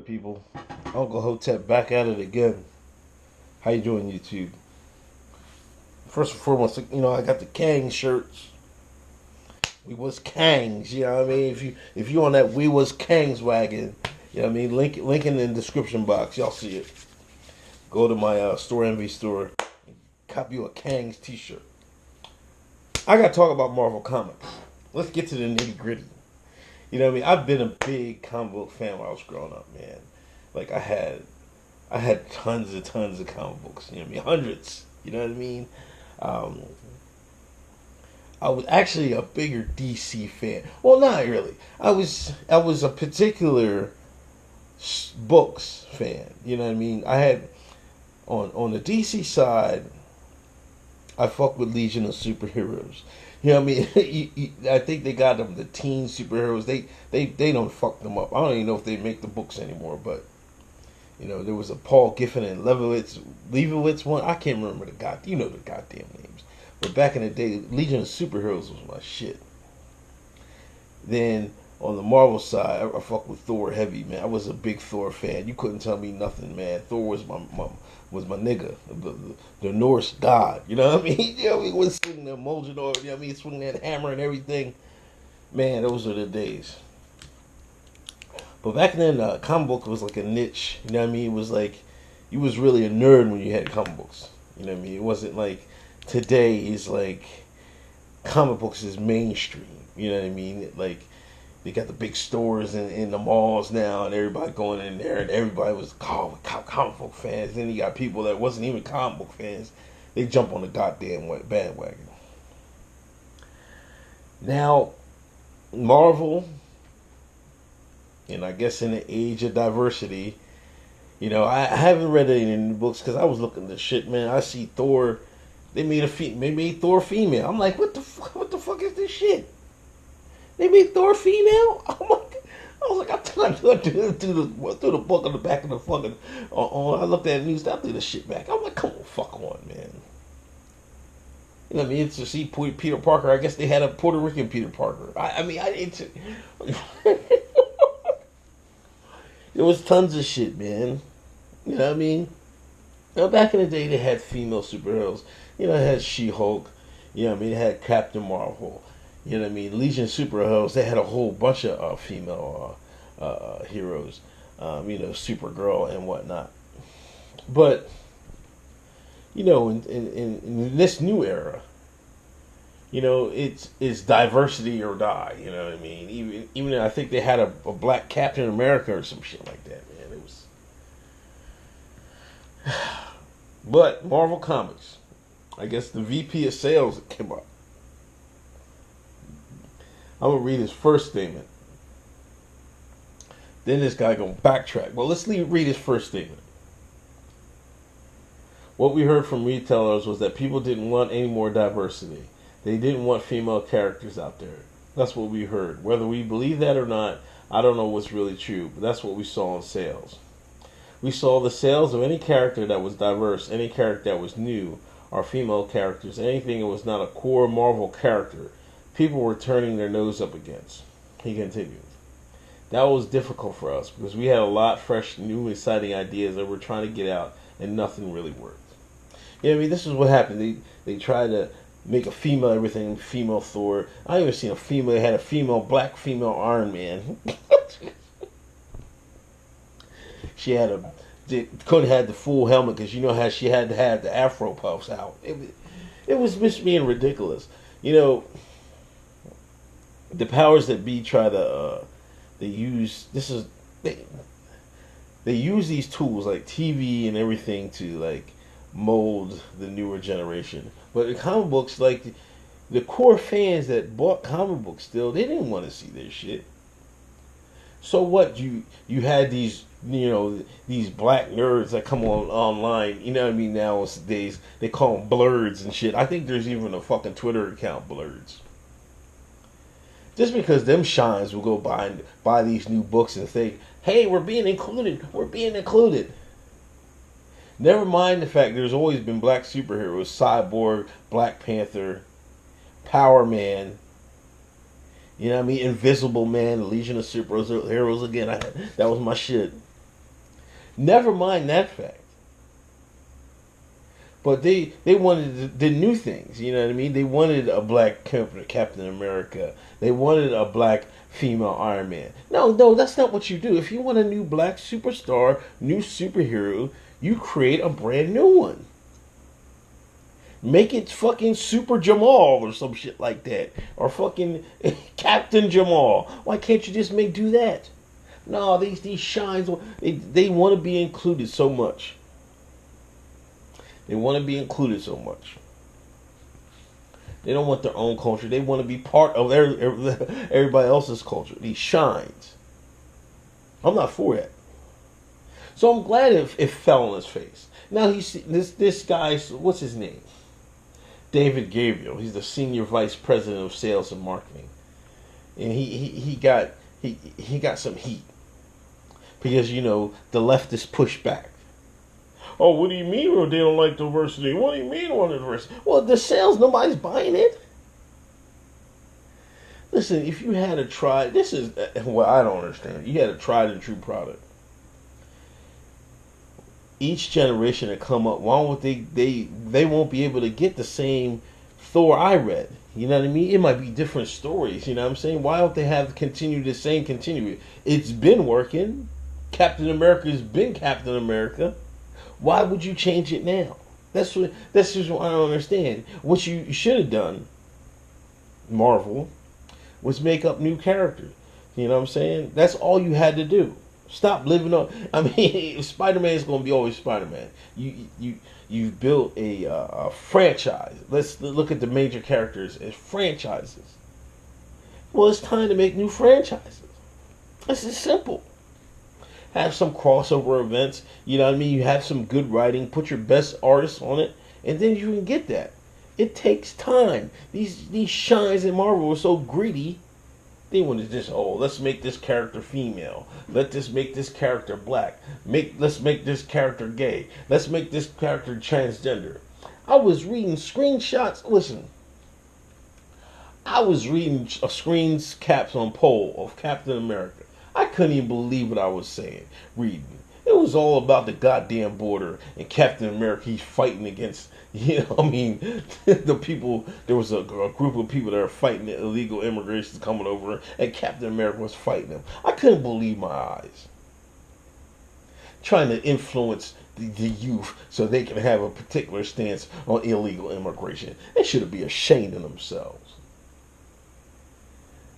people? Uncle Hotep back at it again. How you doing, YouTube? First and foremost, I got the Kang shirts. We was Kangs, you know what I mean? If you on that We Was Kangs wagon, you know what I mean? Link in the description box. Y'all see it. Go to my Store Envy store. Copy you a Kangs t-shirt. I got to talk about Marvel Comics. Let's get to the nitty gritty. You know what I mean? I've been a big comic book fan when I was growing up, man. Like I had tons of comic books. You know what I mean? Hundreds. You know what I mean? Um, I was actually a bigger DC fan. Well, not really. I was a particular books fan. You know what I mean? I had on the DC side, I fuck with Legion of Superheroes. You know what I mean? I think they got them the teen superheroes. They don't fuck them up. I don't even know if they make the books anymore. But there was a Paul Giffen and Leibowitz one. I can't remember the the goddamn names. But back in the day, Legion of Superheroes was my shit. Then on the Marvel side, I fuck with Thor heavy, man. I was a big Thor fan. You couldn't tell me nothing, man. Thor was my nigga, the Norse god. You know what I mean? He was swinging the Mjolnir. You know what I mean? Swinging that hammer and everything. Man, those are the days. But back then, comic book was like a niche. You know what I mean? It was like you was really a nerd when you had comic books. You know what I mean? It wasn't like today is like comic books is mainstream. You know what I mean? Like they got the big stores in the malls now, and everybody going in there, and everybody was comic book fans. Then you got people that wasn't even comic book fans. They jump on the goddamn bandwagon. Now, Marvel, and I guess in the age of diversity, I haven't read any of the books because I was looking at the shit, man. I see Thor. They made Thor female. I'm like, what the fuck is this shit? They made Thor female? Oh my God. I was like, I'm trying to do the book on the back of the fucking. I looked at the news. I threw the shit back. I'm like, come on, fuck on, man. You know what I mean? It's to see Peter Parker. I guess they had a Puerto Rican Peter Parker. I mean, I didn't. There was tons of shit, man. You know what I mean? Now, back in the day, they had female superheroes. They had She-Hulk. You know what I mean? They had Captain Marvel. You know what I mean? Legion of Superheroes. They had a whole bunch of female heroes. Supergirl and whatnot. But, in this new era, it's diversity or die. You know what I mean? Even I think they had a black Captain America or some shit like that, man. It was. But Marvel Comics, I guess the VP of sales came up. I'm gonna read his first statement. Then this guy gonna backtrack. Well, let's read his first statement. What we heard from retailers was that people didn't want any more diversity. They didn't want female characters out there. That's what we heard. Whether we believe that or not, I don't know what's really true, but that's what we saw in sales. We saw the sales of any character that was diverse, any character that was new, or female characters, anything that was not a core Marvel character, people were turning their nose up against. He continued. That was difficult for us because we had a lot of fresh, new, exciting ideas that we're trying to get out, and nothing really worked. This is what happened. They tried to make a female everything, female Thor. I even seen a female. They had a black female Iron Man. She couldn't have the full helmet because how she had to have the Afro puffs out. It was just being ridiculous. The powers that be try to they use they use these tools like TV and everything to like mold the newer generation. But in comic books, like the core fans that bought comic books still, they didn't want to see their shit. So what? You had these these black nerds that come online. You know what I mean? Nowadays they call them blurds and shit. I think there's even a fucking Twitter account, blurds. Just because them shines will go buy these new books and think, hey, we're being included. We're being included. Never mind the fact there's always been black superheroes: Cyborg, Black Panther, Power Man. You know what I mean? Invisible Man, Legion of Superheroes again. That was my shit. Never mind that fact. But they wanted the new things, you know what I mean? They wanted a black Captain America. They wanted a black female Iron Man. No, no, that's not what you do. If you want a new black superstar, new superhero, you create a brand new one. Make it fucking Super Jamal or some shit like that. Or fucking Captain Jamal. Why can't you just do that? No, these shines, they want to be included so much. They want to be included so much. They don't want their own culture. They want to be part of everybody else's culture. These shines. I'm not for that. So I'm glad it fell on his face. Now this guy's, what's his name? David Gabriel. He's the senior vice president of sales and marketing, and he got some heat because the leftists push back. Oh, what do you mean they don't like diversity? What do you mean they want diversity? Well, the sales, nobody's buying it. Listen, if you had a tried, this is what I don't understand. You had a tried and true product. Each generation that come up, why won't they won't be able to get the same Thor I read? You know what I mean? It might be different stories. You know what I'm saying? Why don't they continue the same continuity? It's been working. Captain America has been Captain America. Why would you change it now? That's just what I don't understand. What you should have done, Marvel, was make up new characters. You know what I'm saying? That's all you had to do. Stop living on. I mean, Spider-Man is going to be always Spider-Man. You've built a franchise. Let's look at the major characters as franchises. Well, it's time to make new franchises. This is simple. Have some crossover events. You know what I mean? You have some good writing. Put your best artists on it, and then you can get that. It takes time. These shines in Marvel are so greedy. They want to just, let's make this character female. Let's make this character black. Let's make this character gay. Let's make this character transgender. I was reading screenshots. Listen, I was reading screen caps on Poll of Captain America. I couldn't even believe what I was reading. It was all about the goddamn border and Captain America. He's fighting against, the people. There was a group of people that are fighting the illegal immigration coming over, and Captain America was fighting them. I couldn't believe my eyes. Trying to influence the youth so they can have a particular stance on illegal immigration. They should be ashamed of themselves.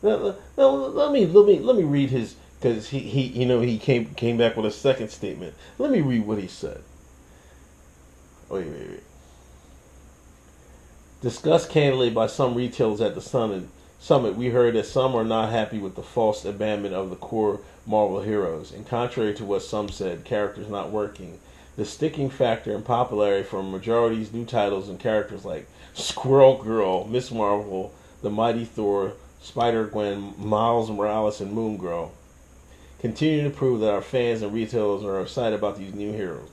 Now, let me read his. Because he came back with a second statement. Let me read what he said. Wait. Discussed candidly by some retailers at the summit, we heard that some are not happy with the false abandonment of the core Marvel heroes. And contrary to what some said, characters not working. The sticking factor in popularity for majority's new titles and characters like Squirrel Girl, Miss Marvel, The Mighty Thor, Spider-Gwen, Miles Morales, and Moon Girl continue to prove that our fans and retailers are excited about these new heroes.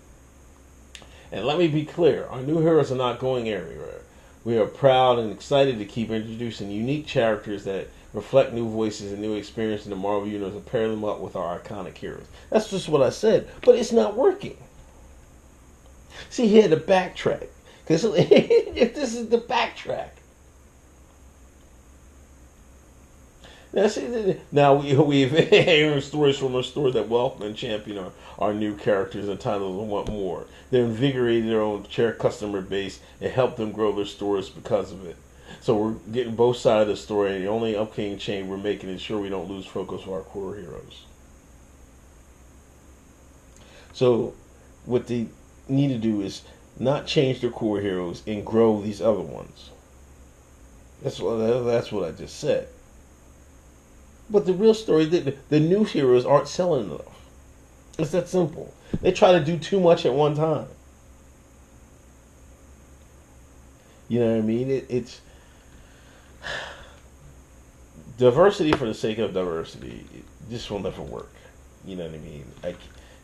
And let me be clear, our new heroes are not going anywhere. We are proud and excited to keep introducing unique characters that reflect new voices and new experiences in the Marvel Universe and pair them up with our iconic heroes. That's just what I said, but it's not working. See, he had to backtrack. Because if this is the backtrack. Now we've heard stories from our store that welcome and champion our new characters and titles and want more. They're invigorating their own customer base and help them grow their stores because of it. So we're getting both sides of the story, and the only upcoming change we're making is sure we don't lose focus of our core heroes. So what they need to do is not change their core heroes and grow these other ones. That's what I just said. But the real story, the new heroes aren't selling enough. It's that simple. They try to do too much at one time. You know what I mean? It's diversity for the sake of diversity. This will never work. You know what I mean?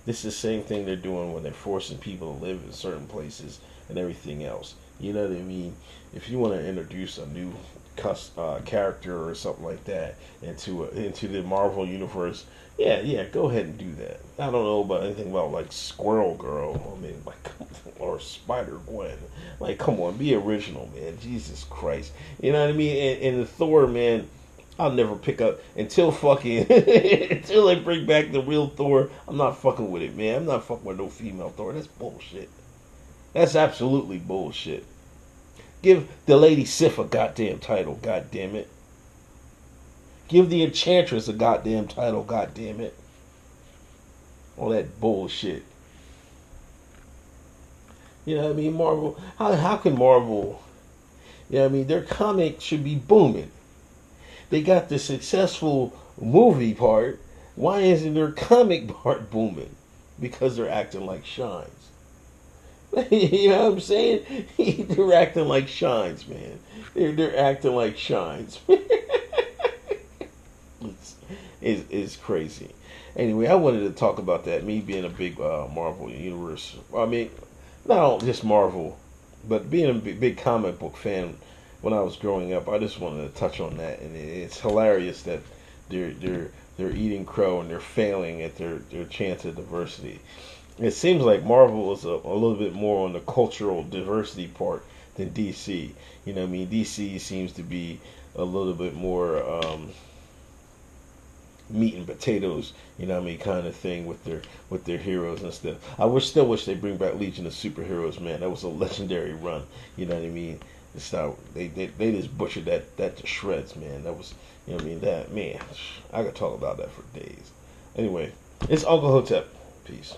This is the same thing they're doing when they're forcing people to live in certain places and everything else. You know what I mean? If you want to introduce a new character or something like that into the Marvel universe, yeah, go ahead and do that. I don't know about anything about like Squirrel Girl. I mean, like, or Spider Gwen. Like, come on, be original, man. Jesus Christ, you know what I mean? And the Thor, man, I'll never pick up until fucking until they bring back the real Thor. I'm not fucking with it, man. I'm not fucking with no female Thor. That's bullshit. That's absolutely bullshit. Give the Lady Sif a goddamn title, goddamn it. Give the Enchantress a goddamn title, goddamn it. All that bullshit. You know what I mean? Marvel. How can Marvel? You know what I mean? Their comic should be booming. They got the successful movie part. Why isn't their comic part booming? Because they're acting like shines. You know what I'm saying? They're acting like shines, man. They're acting like shines. It's crazy. Anyway, I wanted to talk about that. Me being a big Marvel universe. I mean, not just Marvel, but being a big comic book fan when I was growing up. I just wanted to touch on that, and it's hilarious that they're eating crow and they're failing at their chance of diversity. It seems like Marvel is a little bit more on the cultural diversity part than DC. You know what I mean? DC seems to be a little bit more meat and potatoes, you know what I mean, kind of thing with their heroes and stuff. Still wish they bring back Legion of Superheroes, man. That was a legendary run, you know what I mean? It's not, they just butchered that to shreds, man. That was, you know what I mean? That, man, I could talk about that for days. Anyway, it's Uncle Hotep. Peace.